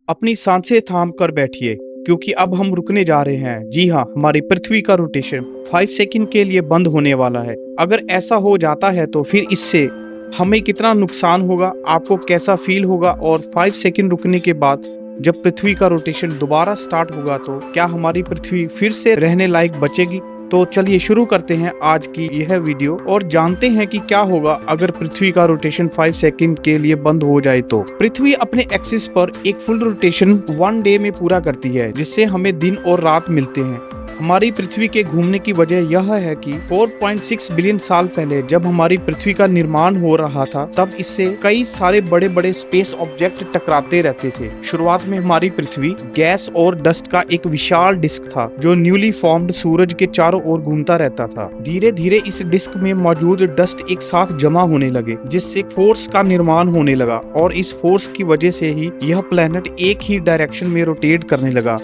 अपनी सांसें थाम कर बैठिए क्योंकि अब हम रुकने जा रहे हैं। जी हाँ, हमारी पृथ्वी का रोटेशन 5 सेकंड के लिए बंद होने वाला है। अगर ऐसा हो जाता है तो फिर इससे हमें कितना नुकसान होगा, आपको कैसा फील होगा, और 5 सेकंड रुकने के बाद जब पृथ्वी का रोटेशन दोबारा स्टार्ट होगा तो क्या हमारी पृथ्वी फिर से रहने लायक बचेगी? तो चलिए शुरू करते हैं आज की यह वीडियो और जानते हैं कि क्या होगा अगर पृथ्वी का रोटेशन 5 सेकंड के लिए बंद हो जाए। तो पृथ्वी अपने एक्सिस पर एक फुल रोटेशन 1 डे में पूरा करती है, जिससे हमें दिन और रात मिलते हैं। हमारी पृथ्वी के घूमने की वजह यह है कि 4.6 बिलियन साल पहले जब हमारी पृथ्वी का निर्माण हो रहा था, तब इससे कई सारे बड़े बड़े स्पेस ऑब्जेक्ट टकराते रहते थे। शुरुआत में हमारी पृथ्वी गैस और डस्ट का एक विशाल डिस्क था जो न्यूली फॉर्म्ड सूरज के चारों ओर घूमता रहता था। धीरे धीरे इस डिस्क में मौजूद डस्ट एक साथ जमा होने लगे, जिससे फोर्स का निर्माण होने लगा, और इस फोर्स की वजह से ही यह प्लेनेट एक ही डायरेक्शन में रोटेट करने लगा।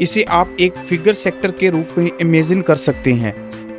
इसे आप एक फिगर सेक्टर के रूप में इमेजिन कर सकते हैं।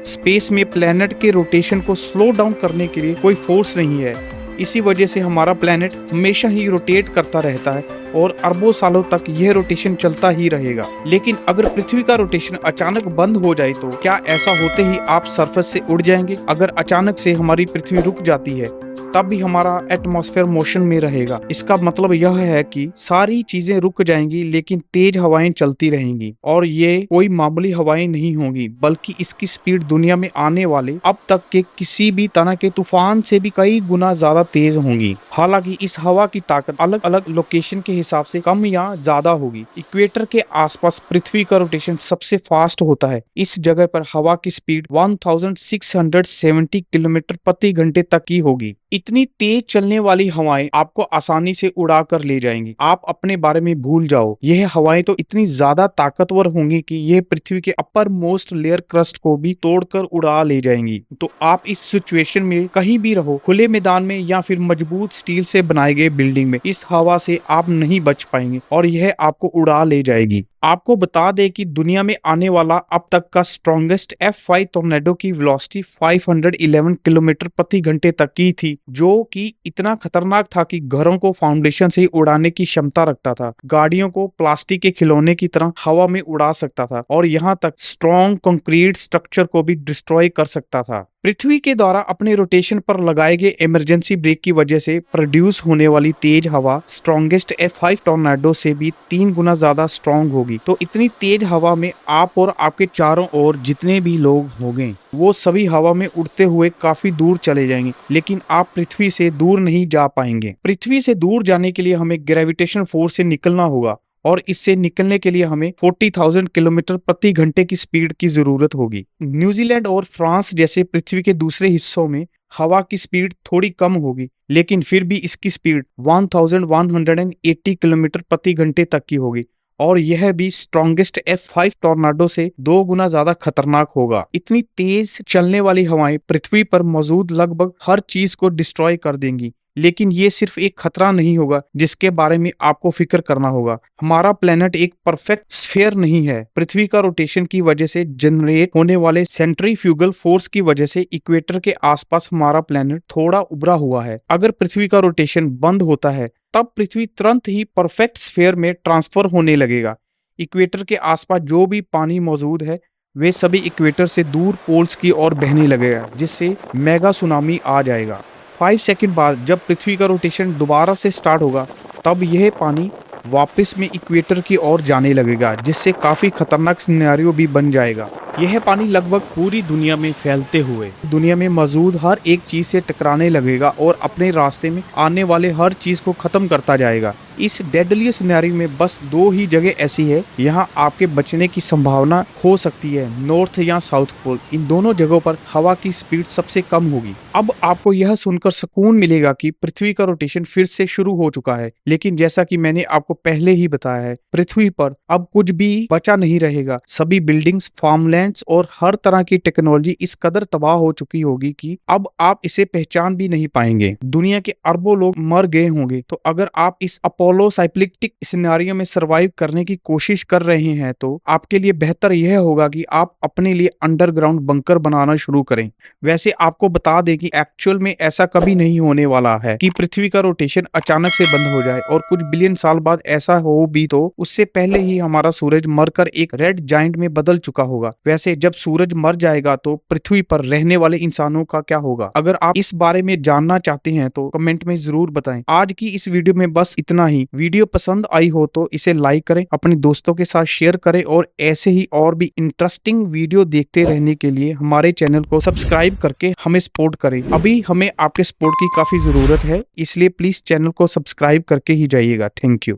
स्पेस में प्लैनेट के रोटेशन को स्लो डाउन करने के लिए कोई फोर्स नहीं है। इसी वजह से हमारा प्लैनेट हमेशा ही रोटेट करता रहता है और अरबों सालों तक यह रोटेशन चलता ही रहेगा। लेकिन अगर पृथ्वी का रोटेशन अचानक बंद हो जाए तो क्या ऐसा होते ही आप सरफेस से उड़ जाएंगे? अगर अचानक से हमारी पृथ्वी रुक जाती है तब भी हमारा एटमॉस्फेयर मोशन में रहेगा। इसका मतलब यह है कि सारी चीजें रुक जाएंगी लेकिन तेज हवाएं चलती रहेंगी, और ये कोई मामूली हवाएं नहीं होंगी, बल्कि इसकी स्पीड दुनिया में आने वाले अब तक के किसी भी तरह के तूफान से भी कई गुना ज्यादा तेज होंगी। हालांकि इस हवा की ताकत अलग अलग लोकेशन के हिसाब से कम या ज्यादा होगी। इक्वेटर के आसपास पृथ्वी का रोटेशन सबसे फास्ट होता है। इस जगह पर हवा की स्पीड 1670 किलोमीटर प्रति घंटे तक की होगी। इतनी तेज चलने वाली हवाएं आपको आसानी से उड़ा कर ले जाएंगी। आप अपने बारे में भूल जाओ। यह हवाएं तो इतनी ज्यादा ताकतवर होंगी कि यह पृथ्वी के अपर मोस्ट लेयर क्रस्ट को भी तोड़कर उड़ा ले जाएंगी। तो आप इस सिचुएशन में कहीं भी रहो, खुले मैदान में या फिर मजबूत स्टील से बनाए गए बिल्डिंग में, इस हवा से आप नहीं बच पाएंगे और यह आपको उड़ा ले जाएगी। आपको बता दें कि दुनिया में आने वाला अब तक का स्ट्रॉन्गेस्ट F5 टोर्नेडो की वेलोसिटी 511 किलोमीटर प्रति घंटे तक की थी, जो कि इतना खतरनाक था कि घरों को फाउंडेशन से ही उड़ाने की क्षमता रखता था, गाड़ियों को प्लास्टिक के खिलौने की तरह हवा में उड़ा सकता था, और यहाँ तक स्ट्रॉन्ग कंक्रीट स्ट्रक्चर को भी डिस्ट्रॉय कर सकता था। पृथ्वी के द्वारा अपने रोटेशन पर लगाए गए इमरजेंसी ब्रेक की वजह से प्रोड्यूस होने वाली तेज हवा स्ट्रॉन्गेस्ट F5 टोर्नेडो से भी 3 गुना ज्यादा स्ट्रॉन्ग होगी। तो इतनी तेज हवा में आप और आपके चारों ओर जितने भी लोग होंगे वो सभी हवा में उड़ते हुए काफी दूर चले जाएंगे, लेकिन आप पृथ्वी से दूर नहीं जा पाएंगे। पृथ्वी से दूर जाने के लिए हमें ग्रेविटेशन फोर्स से निकलना होगा, और इससे निकलने के लिए हमें 40,000 किलोमीटर प्रति घंटे की स्पीड की जरूरत होगी। न्यूजीलैंड और फ्रांस जैसे पृथ्वी के दूसरे हिस्सों में हवा की स्पीड थोड़ी कम होगी, लेकिन फिर भी इसकी स्पीड 1180 किलोमीटर प्रति घंटे तक की होगी, और यह भी स्ट्रॉन्गेस्ट F5 टोर्नाडो से 2 गुना ज्यादा खतरनाक होगा। इतनी तेज चलने वाली हवाएं पृथ्वी पर मौजूद लगभग हर चीज को डिस्ट्रॉय कर देंगी। लेकिन ये सिर्फ एक खतरा नहीं होगा जिसके बारे में आपको फिक्र करना होगा। हमारा प्लेनेट एक परफेक्ट स्फीयर नहीं है। पृथ्वी का रोटेशन की वजह से जनरेट होने वाले सेंट्रीफ्यूगल फोर्स की वजह से इक्वेटर के आसपास हमारा प्लेनेट थोड़ा उभरा हुआ है। अगर पृथ्वी का रोटेशन बंद होता है तब पृथ्वी तुरंत ही परफेक्ट स्फीयर में ट्रांसफर होने लगेगा। इक्वेटर के आसपास जो भी पानी मौजूद है वे सभी इक्वेटर से दूर पोल्स की ओर बहने लगेगा, जिससे मेगा सुनामी आ जाएगा। 5 सेकंड बाद जब पृथ्वी का रोटेशन दोबारा से स्टार्ट होगा तब यह पानी वापस में इक्वेटर की ओर जाने लगेगा, जिससे काफी खतरनाक सिनेरियो भी बन जाएगा। यह पानी लगभग पूरी दुनिया में फैलते हुए दुनिया में मौजूद हर एक चीज से टकराने लगेगा और अपने रास्ते में आने वाले हर चीज को खत्म करता जाएगा। इस डेडली सिनेरियो में बस 2 ही जगह ऐसी है यहाँ आपके बचने की संभावना हो सकती है, नॉर्थ या साउथ पोल। इन दोनों जगहों पर हवा की स्पीड सबसे कम होगी। अब आपको यह सुनकर सुकून मिलेगा कि पृथ्वी का रोटेशन फिर से शुरू हो चुका है, लेकिन जैसा कि मैंने आपको पहले ही बताया है, पृथ्वी पर अब कुछ भी बचा नहीं रहेगा। सभी बिल्डिंग्स, फार्मलैंड्स और हर तरह की टेक्नोलॉजी इस कदर तबाह हो चुकी होगी कि अब आप इसे पहचान भी नहीं पाएंगे। दुनिया के अरबों लोग मर गए होंगे। तो अगर आप इस पोलो साइक्लिक सिनेरियो में सर्वाइव करने की कोशिश कर रहे हैं तो आपके लिए बेहतर यह होगा कि आप अपने लिए अंडरग्राउंड बंकर बनाना शुरू करें। वैसे आपको बता दें कि एक्चुअल में ऐसा कभी नहीं होने वाला है कि पृथ्वी का रोटेशन अचानक से बंद हो जाए, और कुछ बिलियन साल बाद ऐसा हो भी तो उससे पहले ही हमारा सूरज मरकर एक रेड जाइंट में बदल चुका होगा। वैसे जब सूरज मर जाएगा तो पृथ्वी पर रहने वाले इंसानों का क्या होगा? अगर आप इस बारे में जानना चाहते हैं तो कमेंट में जरूर बताएं। आज की इस वीडियो में बस इतना ही। वीडियो पसंद आई हो तो इसे लाइक करें, अपने दोस्तों के साथ शेयर करें, और ऐसे ही और भी इंटरेस्टिंग वीडियो देखते रहने के लिए हमारे चैनल को सब्सक्राइब करके हमें सपोर्ट करें। अभी हमें आपके सपोर्ट की काफी जरूरत है, इसलिए प्लीज चैनल को सब्सक्राइब करके ही जाइएगा। Thank you.